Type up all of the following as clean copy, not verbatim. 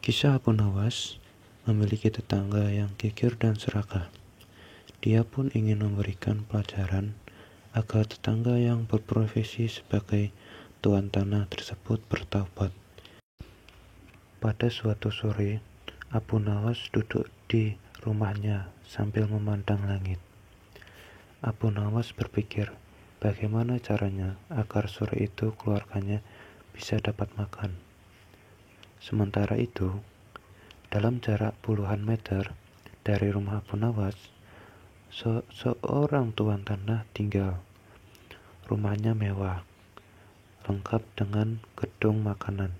Kisah Abu Nawas memiliki tetangga yang kikir dan serakah. Dia pun ingin memberikan pelajaran agar tetangga yang berprofesi sebagai tuan tanah tersebut bertaubat. Pada suatu sore, Abu Nawas duduk di rumahnya sambil memandang langit. Abu Nawas berpikir, bagaimana caranya agar sore itu keluarganya bisa dapat makan. Sementara itu, dalam jarak puluhan meter dari rumah Abu Nawas, seorang tuan tanah tinggal. Rumahnya mewah, lengkap dengan gedung makanan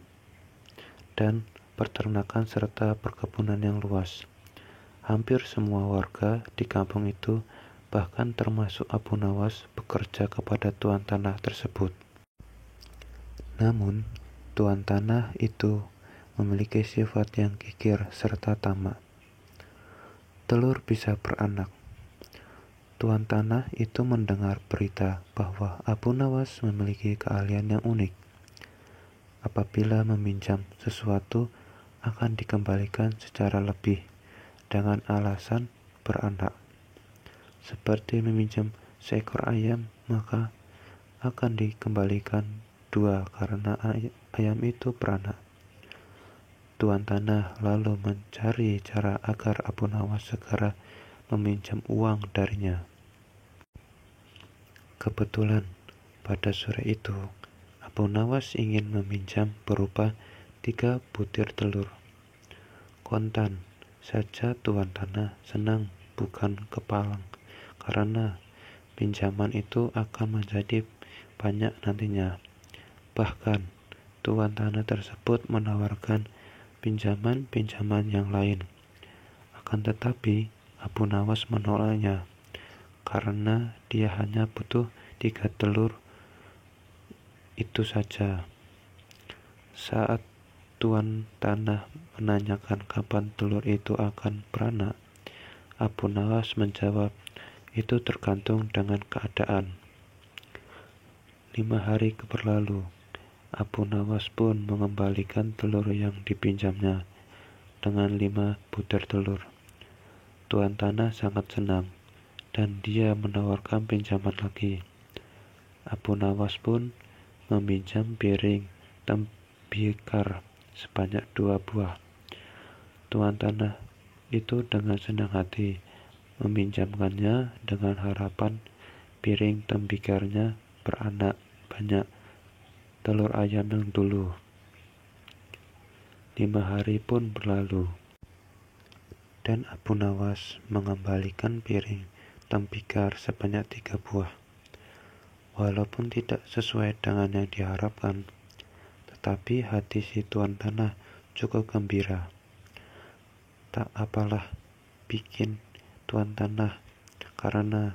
dan peternakan serta perkebunan yang luas. Hampir semua warga di kampung itu, bahkan termasuk Abu Nawas, bekerja kepada tuan tanah tersebut. Namun, tuan tanah itu memiliki sifat yang kikir serta tamak. Telur bisa beranak. Tuan tanah itu mendengar berita bahwa Abu Nawas memiliki keahlian yang unik. Apabila meminjam sesuatu akan dikembalikan secara lebih dengan alasan beranak. Seperti meminjam seekor ayam, maka akan dikembalikan 2 karena ayam itu beranak. Tuan tanah lalu mencari cara agar Abu Nawas segera meminjam uang darinya. Kebetulan pada sore itu Abu Nawas ingin meminjam berupa 3 butir telur. Kontan saja tuan tanah senang bukan kepalang, karena pinjaman itu akan menjadi banyak nantinya. Bahkan tuan tanah tersebut menawarkan pinjaman-pinjaman yang lain. Akan tetapi Abu Nawas menolaknya karena dia hanya butuh 3 telur itu saja. Saat tuan tanah menanyakan kapan telur itu akan beranak, Abu Nawas menjawab, itu tergantung dengan keadaan. 5 hari berlalu, Abu Nawas pun mengembalikan telur yang dipinjamnya dengan 5 butir telur. Tuan tanah sangat senang dan dia menawarkan pinjaman lagi. Abu Nawas pun meminjam piring tembikar sebanyak 2 buah. Tuan tanah itu dengan senang hati meminjamkannya dengan harapan piring tembikarnya beranak banyak telur ayam yang dulu. 5 hari pun berlalu dan Abu Nawas mengembalikan piring tembikar sebanyak 3 buah. Walaupun tidak sesuai dengan yang diharapkan, tetapi hati si tuan tanah cukup gembira. Tak apalah bikin tuan tanah, karena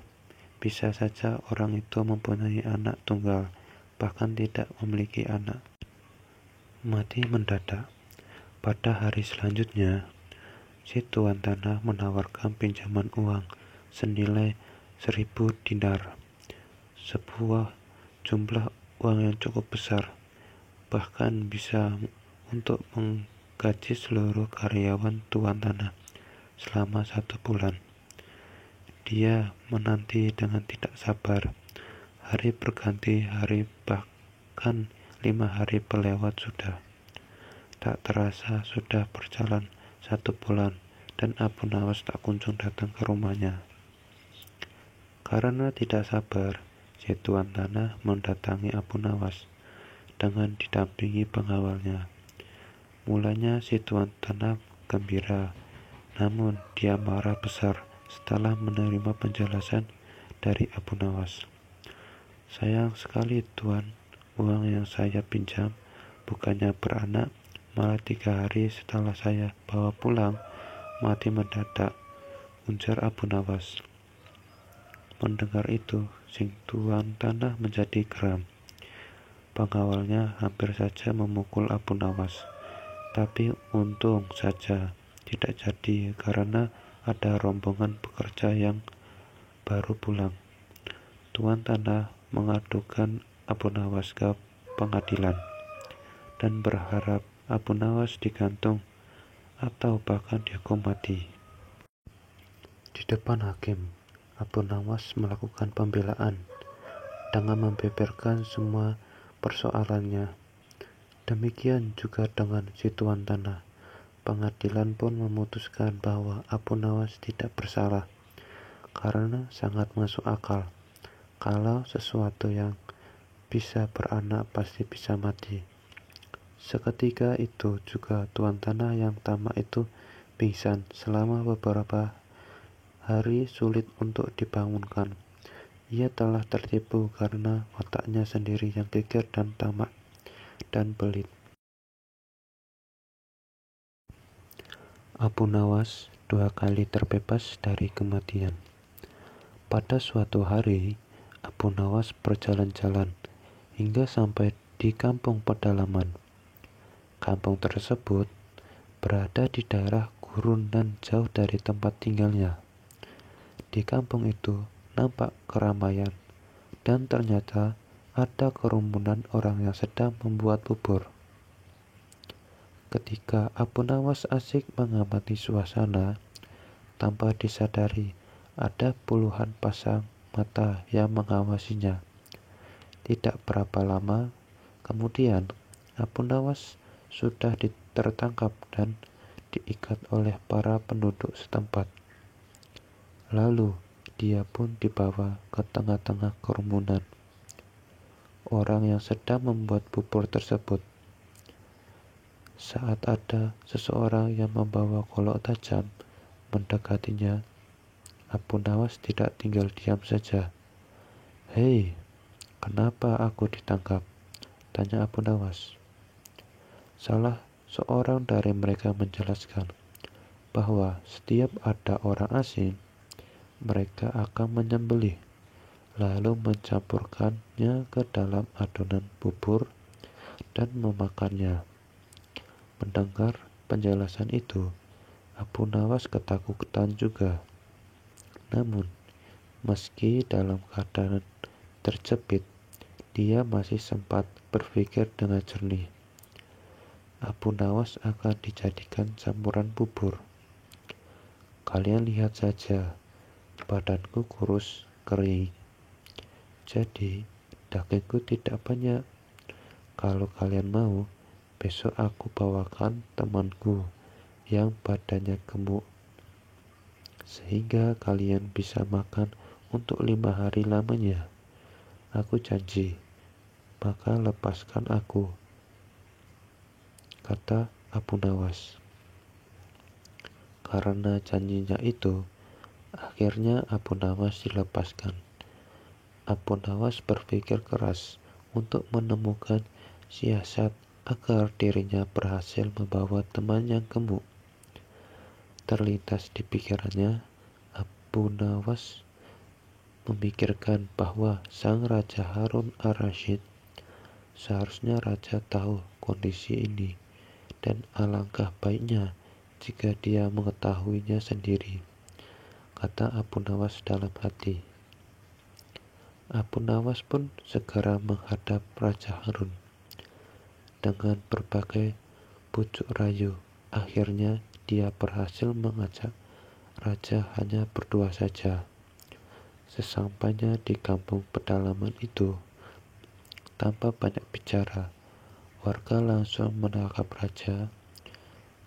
bisa saja orang itu mempunyai anak tunggal, bahkan tidak memiliki anak. Mati mendadak. Pada hari selanjutnya, si tuan tanah menawarkan pinjaman uang senilai 1000 dinar. Sebuah jumlah uang yang cukup besar, bahkan bisa untuk menggaji seluruh karyawan tuan tanah selama 1 bulan. Dia menanti dengan tidak sabar. Hari berganti hari, bahkan 5 hari berlewat sudah. Tak terasa sudah berjalan 1 bulan dan Abu Nawas tak kunjung datang ke rumahnya. Karena tidak sabar, si tuan tanah mendatangi Abu Nawas dengan didampingi pengawalnya. Mulanya si tuan tanah gembira, namun dia marah besar setelah menerima penjelasan dari Abu Nawas. Sayang sekali tuan, uang yang saya pinjam bukannya beranak, malah 3 hari setelah saya bawa pulang mati mendadak, ujar Abu Nawas. Mendengar itu, si tuan tanah menjadi geram. Pengawalnya hampir saja memukul Abu Nawas, tapi untung saja tidak jadi karena ada rombongan pekerja yang baru pulang. Tuan tanah mengadukan Abu Nawas ke pengadilan dan berharap Abu Nawas digantung atau bahkan dihukum mati. Di depan hakim, Abu Nawas melakukan pembelaan dengan membeberkan semua persoalannya. Demikian juga dengan si tuan tanah. Pengadilan pun memutuskan bahwa Abu Nawas tidak bersalah karena sangat masuk akal kalau sesuatu yang bisa beranak pasti bisa mati. Seketika itu juga tuan tanah yang tamak itu pingsan selama beberapa hari, sulit untuk dibangunkan. Ia telah tertipu karena otaknya sendiri yang geger dan tamak dan pelit. Abu Nawas 2 kali terbebas dari kematian. Pada suatu hari, Abu Nawas berjalan-jalan hingga sampai di kampung pedalaman. Kampung tersebut berada di daerah gurun dan jauh dari tempat tinggalnya. Di kampung itu nampak keramaian, dan ternyata ada kerumunan orang yang sedang membuat bubur. Ketika Abu Nawas asik mengamati suasana, tanpa disadari ada puluhan pasang mata yang mengawasinya. Tidak berapa lama kemudian, Abu Nawas sudah tertangkap dan diikat oleh para penduduk setempat. Lalu dia pun dibawa ke tengah-tengah kerumunan orang yang sedang membuat bubur tersebut. Saat ada seseorang yang membawa golok tajam mendekatinya, Abu Nawas tidak tinggal diam saja. "Hei, kenapa aku ditangkap?" tanya Abu Nawas. Salah seorang dari mereka menjelaskan bahwa setiap ada orang asing, mereka akan menyembelih, lalu mencampurkannya ke dalam adonan bubur dan memakannya. Mendengar penjelasan itu, Abu Nawas ketakutan juga. Namun, meski dalam keadaan terjepit, dia masih sempat berpikir dengan jernih. Abu Nawas akan dijadikan campuran bubur. Kalian lihat saja, badanku kurus kering, jadi dagingku tidak banyak. Kalau kalian mau, besok aku bawakan temanku yang badannya gemuk, sehingga kalian bisa makan untuk 5 hari lamanya. Aku janji, maka lepaskan aku, kata Abu Nawas. Karena janjinya itu, akhirnya Abu Nawas dilepaskan. Abu Nawas berpikir keras untuk menemukan siasat agar dirinya berhasil membawa teman yang gemuk. Terlintas di pikirannya, Abu Nawas memikirkan bahwa sang Raja Harun ar-Rasyid seharusnya raja tahu kondisi ini, dan alangkah baiknya jika dia mengetahuinya sendiri, kata Abu Nawas dalam hati. Abu Nawas pun segera menghadap Raja Harun. Dengan berbagai bujuk rayu, akhirnya dia berhasil mengajak raja hanya berdua saja. Sesampainya di kampung pedalaman itu, tanpa banyak bicara, warga langsung menangkap raja.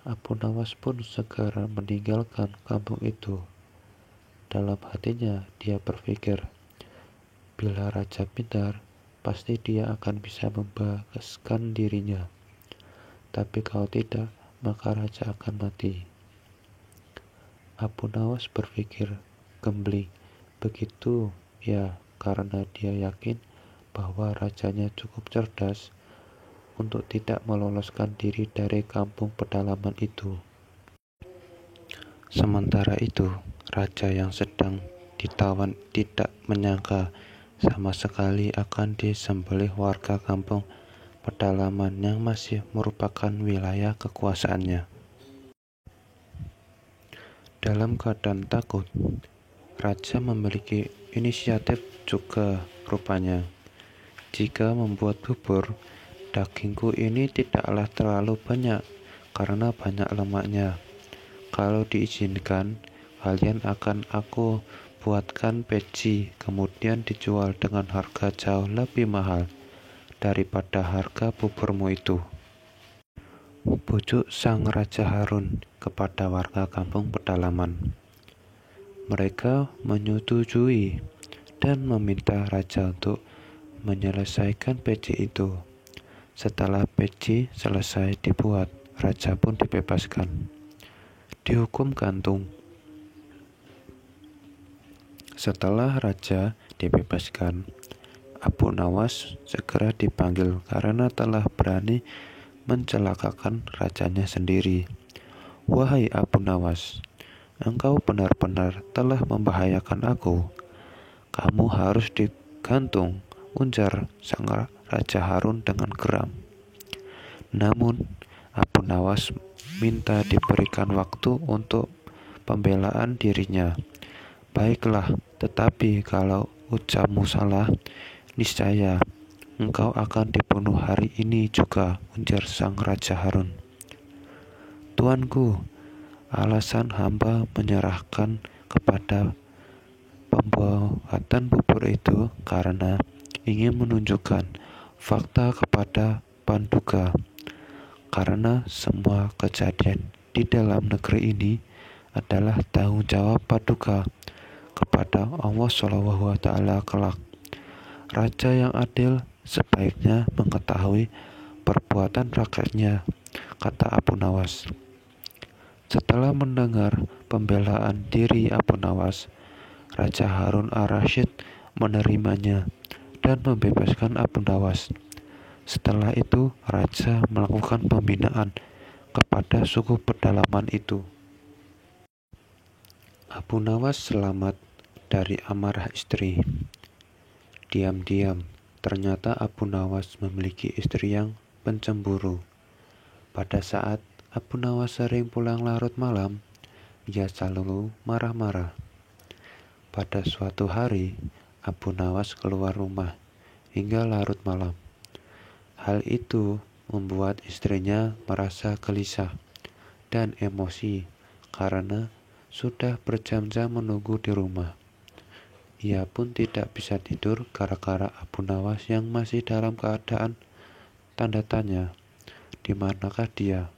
Abu Nawas pun segera meninggalkan kampung itu. Dalam hatinya dia berpikir, bila raja pintar, pasti dia akan bisa membebaskan dirinya. Tapi kalau tidak, maka raja akan mati. Abu Nawas berpikir gembling begitu ya, karena dia yakin bahwa rajanya cukup cerdas untuk tidak meloloskan diri dari kampung pedalaman itu. Sementara itu, raja yang sedang ditawan tidak menyangka sama sekali akan disembelih warga kampung pedalaman yang masih merupakan wilayah kekuasaannya. Dalam keadaan takut, raja memiliki inisiatif juga rupanya. Jika membuat bubur, dagingku ini tidaklah terlalu banyak karena banyak lemaknya. Kalau diizinkan, kalian akan aku buatkan peci, kemudian dijual dengan harga jauh lebih mahal daripada harga buburmu itu. Bujuk sang Raja Harun kepada warga kampung pedalaman. Mereka menyetujui dan meminta raja untuk menyelesaikan peci itu. Setelah peci selesai dibuat, raja pun dibebaskan. Dihukum gantung. Setelah raja dibebaskan, Abu Nawas segera dipanggil karena telah berani mencelakakan rajanya sendiri. Wahai Abu Nawas, engkau benar-benar telah membahayakan aku. Kamu harus digantung, ujar sang Raja Harun dengan geram. Namun, Abu Nawas minta diberikan waktu untuk pembelaan dirinya. Baiklah, tetapi kalau ucapmu salah, niscaya engkau akan dibunuh hari ini juga, ujar sang Raja Harun. Tuanku, alasan hamba menyerahkan kepada pembuatan bubur itu karena ingin menunjukkan fakta kepada Panduga. Karena semua kejadian di dalam negeri ini adalah tanggung jawab Paduka kepada Allah SWT kelak. Raja yang adil sebaiknya mengetahui perbuatan rakyatnya, kata Abu Nawas. Setelah mendengar pembelaan diri Abu Nawas, Raja Harun ar-Rasyid menerimanya dan membebaskan Abu Nawas. Setelah itu, raja melakukan pembinaan kepada suku pedalaman itu. Abu Nawas selamat dari amarah istri. Diam-diam, ternyata Abu Nawas memiliki istri yang pencemburu. Pada saat Abu Nawas sering pulang larut malam, ia selalu marah-marah. Pada suatu hari, Abu Nawas keluar rumah hingga larut malam. Hal itu membuat istrinya merasa gelisah dan emosi karena sudah berjam-jam menunggu di rumah. Ia pun tidak bisa tidur gara-gara Abu Nawas yang masih dalam keadaan tanda tanya, di manakah dia?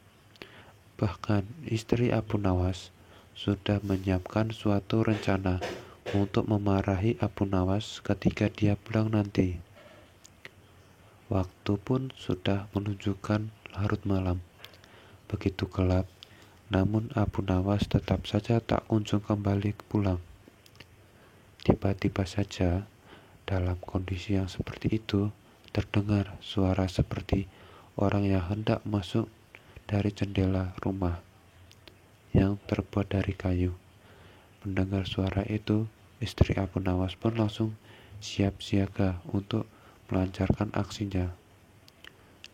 Bahkan istri Abu Nawas sudah menyiapkan suatu rencana untuk memarahi Abu Nawas ketika dia pulang nanti. Waktu pun sudah menunjukkan larut malam. Begitu gelap, namun Abu Nawas tetap saja tak kunjung kembali pulang. Tiba-tiba saja, dalam kondisi yang seperti itu, terdengar suara seperti orang yang hendak masuk dari jendela rumah yang terbuat dari kayu. Mendengar suara itu, istri Abu Nawas pun langsung siap siaga untuk melancarkan aksinya.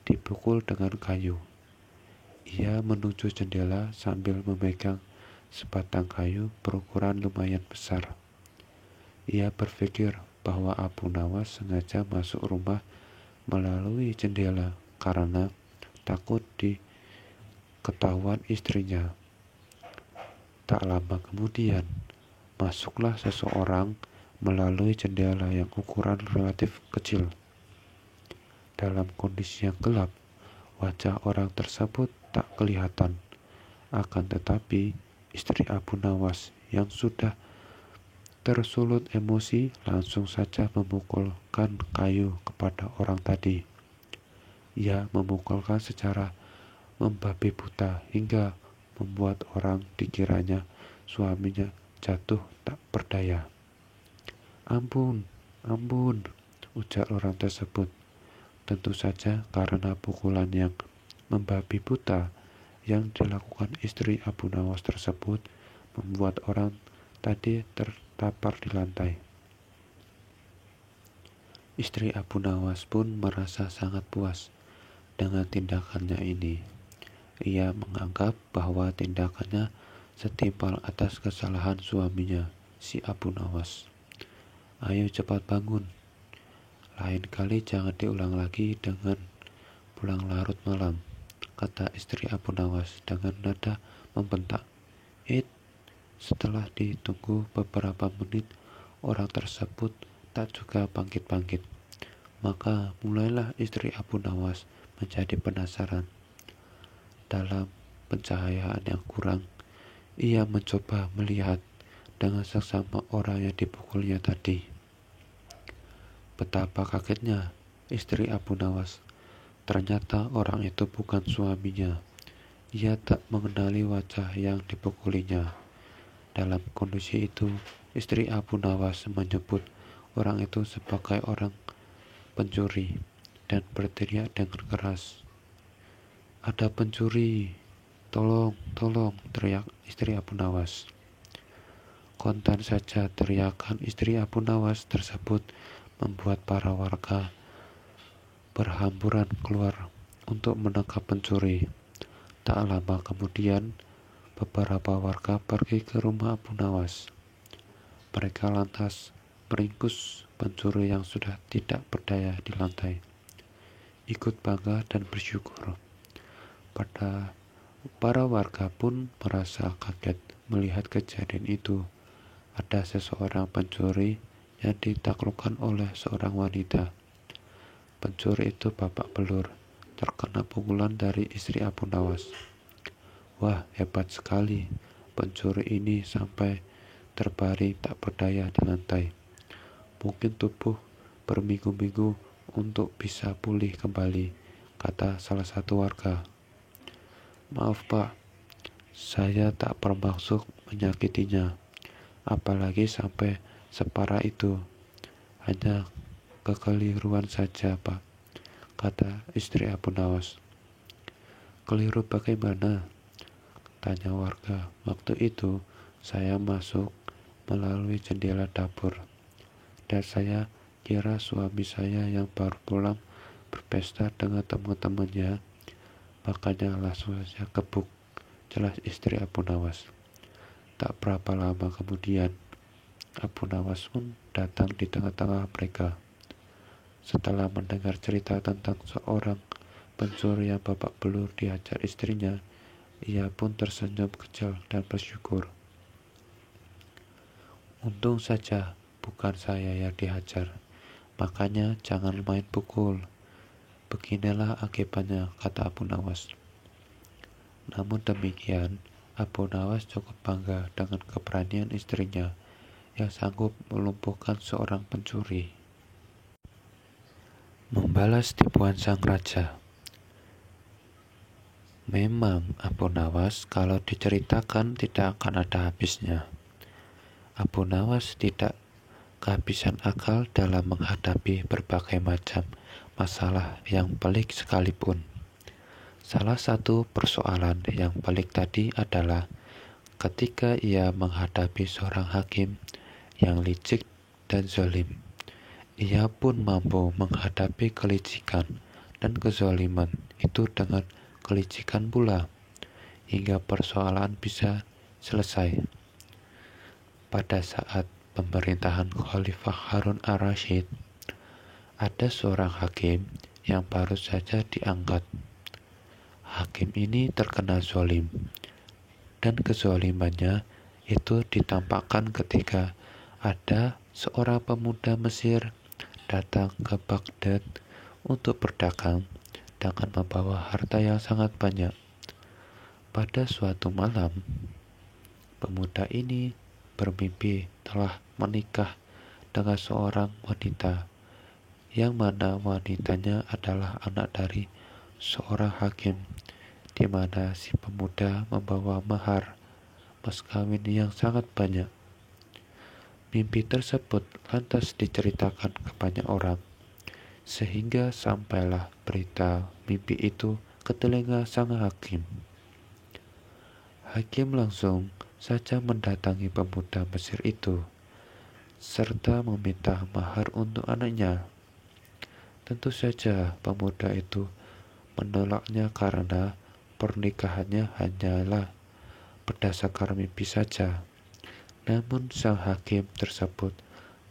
Dipukul dengan kayu. Ia menuju jendela sambil memegang sebatang kayu berukuran lumayan besar. Ia berpikir bahwa Abu Nawas sengaja masuk rumah melalui jendela karena takut diketahuan istrinya. Tak lama kemudian, masuklah seseorang melalui jendela yang ukuran relatif kecil. Dalam kondisi yang gelap, wajah orang tersebut tak kelihatan. Akan tetapi, istri Abu Nawas yang sudah tersulut emosi langsung saja memukulkan kayu kepada orang tadi. Ia memukulkan secara membabi buta hingga membuat orang dikiranya suaminya jatuh tak berdaya. Ampun, ampun, ujar orang tersebut. Tentu saja karena pukulan yang membabi buta yang dilakukan istri Abu Nawas tersebut membuat orang tadi tertapar di lantai. Istri Abu Nawas pun merasa sangat puas dengan tindakannya ini. Ia menganggap bahwa tindakannya setimpal atas kesalahan suaminya, si Abu Nawas. Ayo cepat bangun. Lain kali jangan diulang lagi dengan pulang larut malam. kata istri Abu Nawas dengan nada membentak. "It!" Setelah ditunggu beberapa menit, orang tersebut tak juga bangkit-bangkit. Maka mulailah istri Abu Nawas menjadi penasaran. Dalam pencahayaan yang kurang, ia mencoba melihat dengan seksama orang yang dipukulnya tadi. Betapa kagetnya istri Abu Nawas. Ternyata orang itu bukan suaminya. Ia tak mengenali wajah yang dipukulinya. Dalam kondisi itu, istri Abu Nawas menyebut orang itu sebagai orang pencuri dan berteriak dengan keras. "Ada pencuri! Tolong, tolong!" teriak istri Abu Nawas. Kontan saja teriakan istri Abu Nawas tersebut membuat para warga berhamburan keluar untuk menangkap pencuri. Tak lama kemudian, beberapa warga pergi ke rumah Abu Nawas. Mereka lantas meringkus pencuri yang sudah tidak berdaya di lantai. Ikut bangga dan bersyukur. Para warga pun merasa kaget melihat kejadian itu. Ada seseorang pencuri yang ditaklukkan oleh seorang wanita. Pencuri itu babak belur, terkena pukulan dari istri Abu Nawas. Wah, hebat sekali. Pencuri ini sampai terbaring tak berdaya di lantai. Mungkin tubuh berminggu-minggu untuk bisa pulih kembali, kata salah satu warga. Maaf Pak, saya tak bermaksud menyakitinya, apalagi sampai separah itu. Hanya kekeliruan saja Pak, kata istri Abu Nawas. Keliru bagaimana? Tanya warga. Waktu itu saya masuk melalui jendela dapur dan saya kira suami saya yang baru pulang berpesta dengan teman-temannya, makanya langsung saya gebuk, jelas istri Abu Nawas. Tak berapa lama kemudian, Abu Nawas pun datang di tengah-tengah mereka. Setelah mendengar cerita tentang seorang pencuri yang babak belur dihajar istrinya, ia pun tersenyum kecil dan bersyukur. Untung saja bukan saya yang dihajar, makanya jangan main pukul. Beginilah akibatnya, kata Abu Nawas. Namun demikian, Abu Nawas cukup bangga dengan keberanian istrinya yang sanggup melumpuhkan seorang pencuri. Membalas tipuan sang raja. Memang Abu Nawas kalau diceritakan tidak akan ada habisnya. Abu Nawas tidak kehabisan akal dalam menghadapi berbagai macam masalah yang pelik sekalipun. Salah satu persoalan yang pelik tadi adalah ketika ia menghadapi seorang hakim yang licik dan zalim. Ia pun mampu menghadapi kelicikan dan kezaliman itu dengan kelicikan pula, hingga persoalan bisa selesai. Pada saat pemerintahan Khalifah Harun ar-Rasyid, ada seorang hakim yang baru saja diangkat. Hakim ini terkena zalim, dan kezalimannya itu ditampakkan ketika ada seorang pemuda Mesir datang ke Baghdad untuk berdagang dengan membawa harta yang sangat banyak. Pada suatu malam, pemuda ini bermimpi telah menikah dengan seorang wanita, yang mana wanitanya adalah anak dari seorang hakim, di mana si pemuda membawa mahar mas kawin yang sangat banyak. Mimpi tersebut lantas diceritakan ke banyak orang, sehingga sampailah berita mimpi itu ke telinga sang hakim. Hakim langsung saja mendatangi pemuda Mesir itu, serta meminta mahar untuk anaknya. Tentu saja pemuda itu menolaknya karena pernikahannya hanyalah berdasarkan mimpi saja. Namun sang hakim tersebut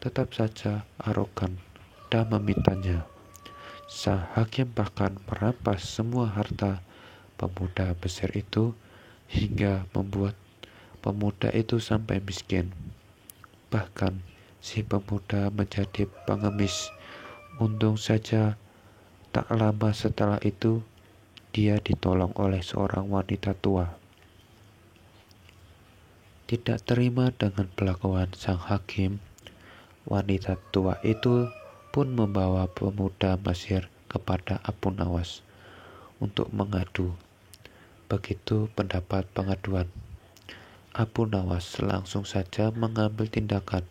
tetap saja arogan dan memintanya. Sang hakim bahkan merampas semua harta pemuda Mesir itu hingga membuat pemuda itu sampai miskin. Bahkan si pemuda menjadi pengemis. Untung saja tak lama setelah itu dia ditolong oleh seorang wanita tua. Tidak terima dengan perlakuan sang hakim, wanita tua itu pun membawa pemuda Mesir kepada Abu Nawas untuk mengadu. Begitu pendapat pengaduan. Abu Nawas langsung saja mengambil tindakan.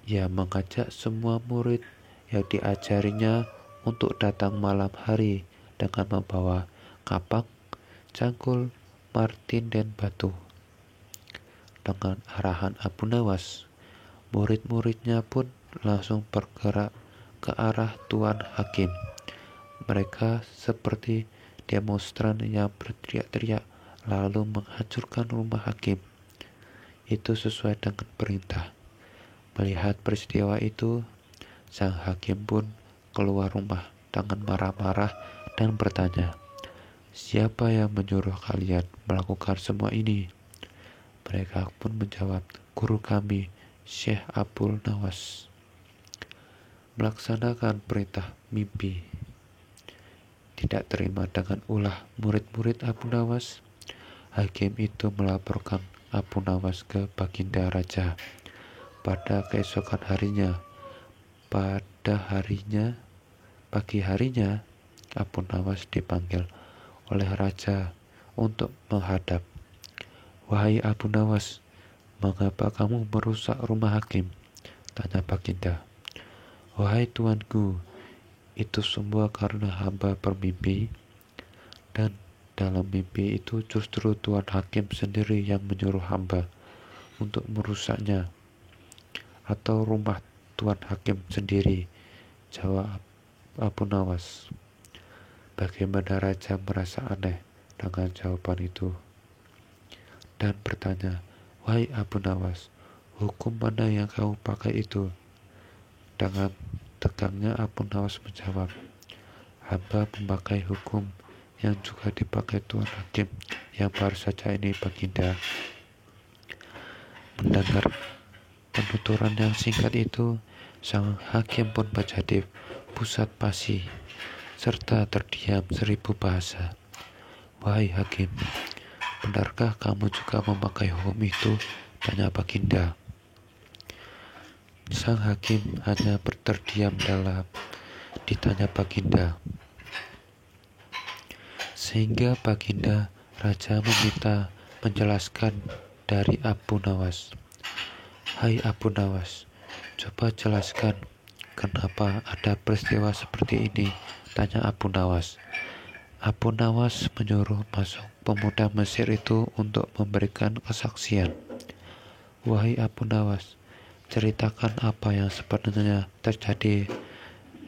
Ia mengajak semua murid yang diajarinya untuk datang malam hari dengan membawa kapak, cangkul, martin, dan batu. Dengan arahan Abu Nawas, murid-muridnya pun langsung bergerak ke arah Tuan Hakim. Mereka seperti demonstran yang berteriak-teriak lalu menghancurkan rumah hakim. Itu sesuai dengan perintah. Melihat peristiwa itu, sang hakim pun keluar rumah dengan marah-marah dan bertanya, "Siapa yang menyuruh kalian melakukan semua ini?" Mereka pun menjawab, "Guru kami, Syekh Abu Nawas, melaksanakan perintah mimpi." Tidak terima dengan ulah murid-murid Abu Nawas, hakim itu melaporkan Abu Nawas ke Baginda Raja. Pada keesokan harinya, pagi harinya, Abu Nawas dipanggil oleh Raja untuk menghadap. "Wahai Abu Nawas, mengapa kamu merusak rumah hakim?" tanya Baginda. "Wahai tuanku, itu semua karena hamba bermimpi, dan dalam mimpi itu justru Tuan Hakim sendiri yang menyuruh hamba untuk merusaknya, atau rumah Tuan Hakim sendiri," jawab Abu Nawas. Bagaimana Raja merasa aneh dengan jawaban itu dan bertanya, "Wahai Abu Nawas, hukum mana yang kau pakai itu?" Dengan tegangnya Abu Nawas menjawab, "Hamba memakai hukum yang juga dipakai Tuan Hakim yang baru saja ini, Baginda." Mendengar penuturan yang singkat itu, sang hakim pun menjadi pusat pasi serta terdiam 1000 bahasa. "Wahai hakim, benarkah kamu juga memakai hukum itu?" tanya Baginda. Sang hakim hanya terdiam dalam ditanya Baginda. Sehingga Baginda Raja meminta menjelaskan dari Abu Nawas. "Hai Abu Nawas, coba jelaskan kenapa ada peristiwa seperti ini?" tanya Abu Nawas. Abu Nawas menyuruh masuk pemuda Mesir itu untuk memberikan kesaksian. "Wahai Abu Nawas, ceritakan apa yang sebenarnya terjadi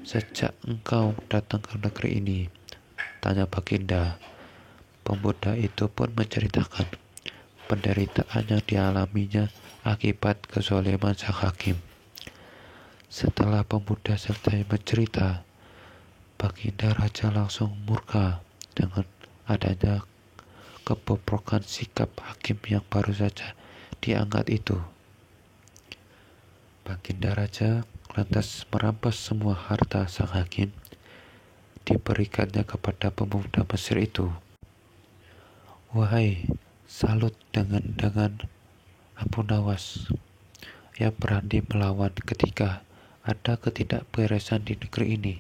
sejak engkau datang ke negeri ini," tanya Baginda. Pemuda itu pun menceritakan penderitaan yang dialaminya akibat kezaliman sang hakim. Setelah pemuda selesai mencerita, Baginda Raja langsung murka dengan adanya kebobrokan sikap hakim yang baru saja diangkat itu. Baginda Raja lantas merampas semua harta sang hakim, diberikannya kepada pemuda Mesir itu. "Wahai, salut dengan Abu Nawas yang berani melawan ketika ada ketidakberesan di negeri ini.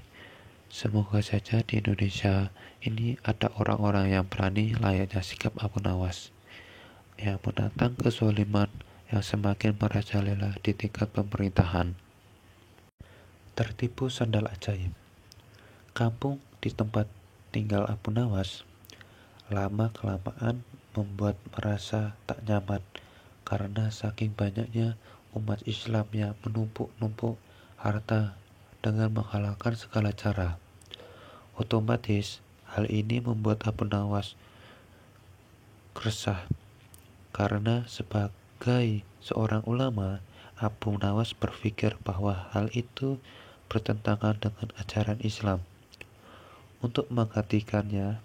Semoga saja di Indonesia ini ada orang-orang yang berani layaknya sikap Abu Nawas, yang menantang kezaliman yang semakin merajalela di tingkat pemerintahan." Tertipu sandal ajaib. Kampung di tempat tinggal Abu Nawas lama-kelamaan membuat merasa tak nyaman karena saking banyaknya umat Islam yang menumpuk-numpuk harta dengan menghalalkan segala cara. Otomatis hal ini membuat Abu Nawas resah karena sebagai seorang ulama, Abu Nawas berpikir bahwa hal itu bertentangan dengan ajaran Islam. Untuk menghentikannya,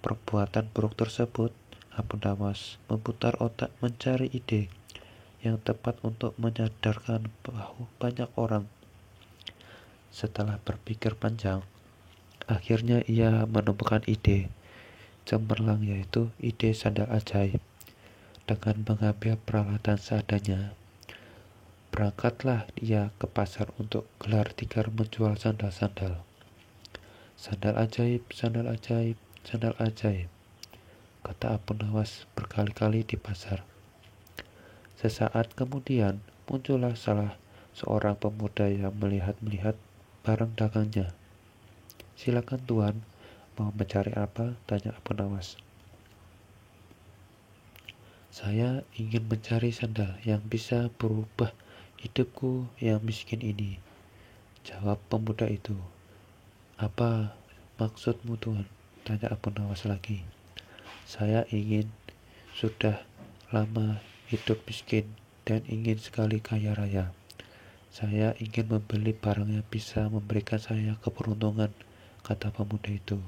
perbuatan buruk tersebut, Abu Nawas memutar otak mencari ide yang tepat untuk menyadarkan banyak orang. Setelah berpikir panjang, akhirnya ia menemukan ide cemerlang, yaitu ide sandal ajaib. Dengan mengambil peralatan seadanya, berangkatlah ia ke pasar untuk gelar tikar menjual sandal-sandal. Sandal ajaib, sandal ajaib, sandal ajaib, kata Abu Nawas berkali-kali di pasar. Sesaat kemudian muncullah salah seorang pemuda yang melihat-melihat barang dagangnya. "Silakan Tuan, mau mencari apa?" tanya Abu Nawas. "Saya ingin mencari sandal yang bisa berubah hidupku yang miskin ini," jawab pemuda itu. "Apa maksudmu Tuan?" tanya Abu Nawas lagi. "Saya sudah lama hidup miskin dan ingin sekali kaya raya. Saya ingin membeli barang yang bisa memberikan saya keberuntungan," kata pemuda itu.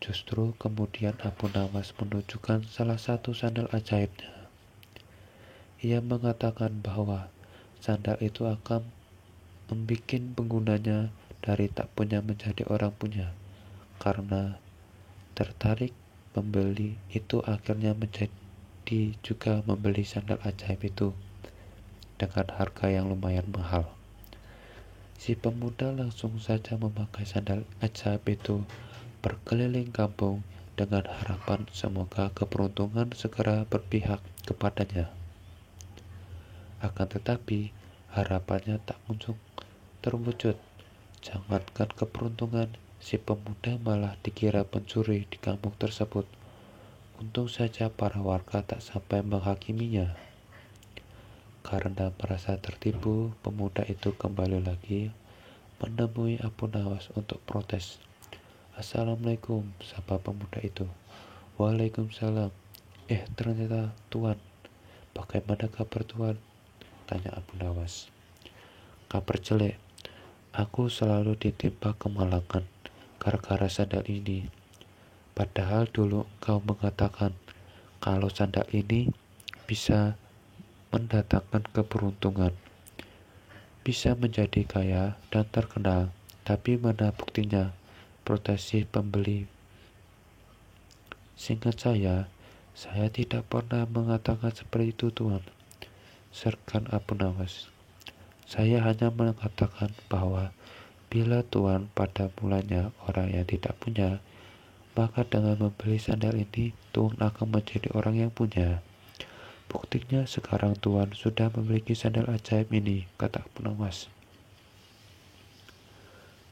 Justru kemudian Abu Nawas menunjukkan salah satu sandal ajaibnya. Ia mengatakan bahwa sandal itu akan membuat penggunanya dari tak punya menjadi orang punya. Karena tertarik, pembeli itu akhirnya menjadi juga membeli sandal ajaib itu dengan harga yang lumayan mahal. Si pemuda langsung saja memakai sandal ajaib itu berkeliling kampung dengan harapan semoga keberuntungan segera berpihak kepadanya. Akan tetapi, harapannya tak kunjung terwujud. Jangankan keberuntungan, si pemuda malah dikira pencuri di kampung tersebut. Untung saja para warga tak sampai menghakiminya. Karena merasa tertipu, pemuda itu kembali lagi menemui Abu Nawas untuk protes. "Assalamualaikum," sapa pemuda itu. "Waalaikumsalam. Ternyata Tuan. Bagaimana kabar Tuan?" tanya Abu Nawas. "Kabar jelek. Aku selalu ditimpa kemalangan gara-gara sandal ini. Padahal dulu kau mengatakan kalau sandal ini bisa mendatangkan keberuntungan, bisa menjadi kaya dan terkenal. Tapi mana buktinya?" protes si pembeli. "Seingat saya tidak pernah mengatakan seperti itu Tuan," serkan Abu Nawas. "Saya hanya mengatakan bahwa bila Tuan pada mulanya orang yang tidak punya, maka dengan membeli sandal ini Tuan akan menjadi orang yang punya. Buktinya sekarang Tuan sudah memiliki sandal ajaib ini," kata Abu Nawas.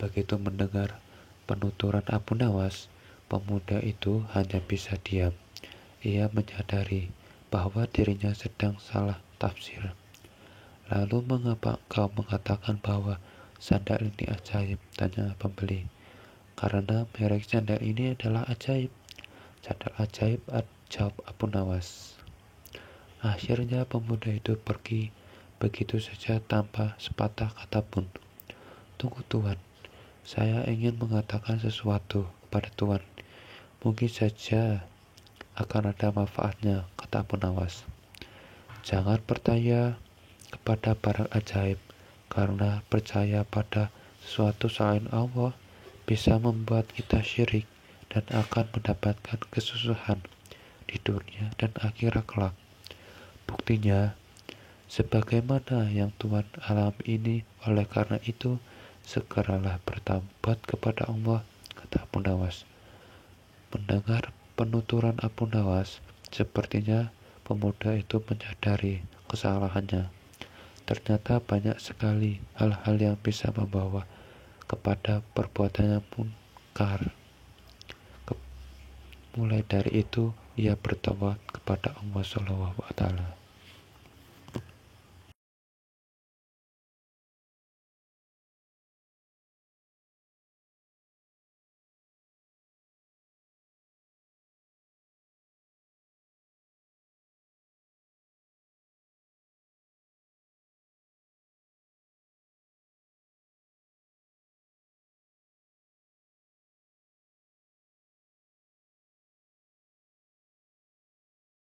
Begitu mendengar penuturan Abu Nawas, pemuda itu hanya bisa diam. Ia menyadari bahwa dirinya sedang salah tafsir. "Lalu mengapa kau mengatakan bahwa sandal ini ajaib?" tanya pembeli. "Karena merek sandal ini adalah ajaib." "Sandal ajaib," jawab Abu Nawas. Akhirnya pemuda itu pergi begitu saja tanpa sepatah kata pun. "Tunggu Tuan, saya ingin mengatakan sesuatu kepada Tuan. Mungkin saja akan ada manfaatnya," kata Abu Nawas. "Jangan percaya kepada barang ajaib, karena percaya pada sesuatu selain Allah bisa membuat kita syirik dan akan mendapatkan kesusahan di dunia dan akhirat kelak. Buktinya, sebagaimana yang Tuhan alami ini. Oleh karena itu, segeralah bertaubat kepada Allah," kata Abu Nawas. Mendengar penuturan Abu Nawas, sepertinya pemuda itu menyadari kesalahannya. Ternyata banyak sekali hal-hal yang bisa membawa kepada perbuatan yang munkar. Mulai dari itu, ia bertobat kepada Allah SWT.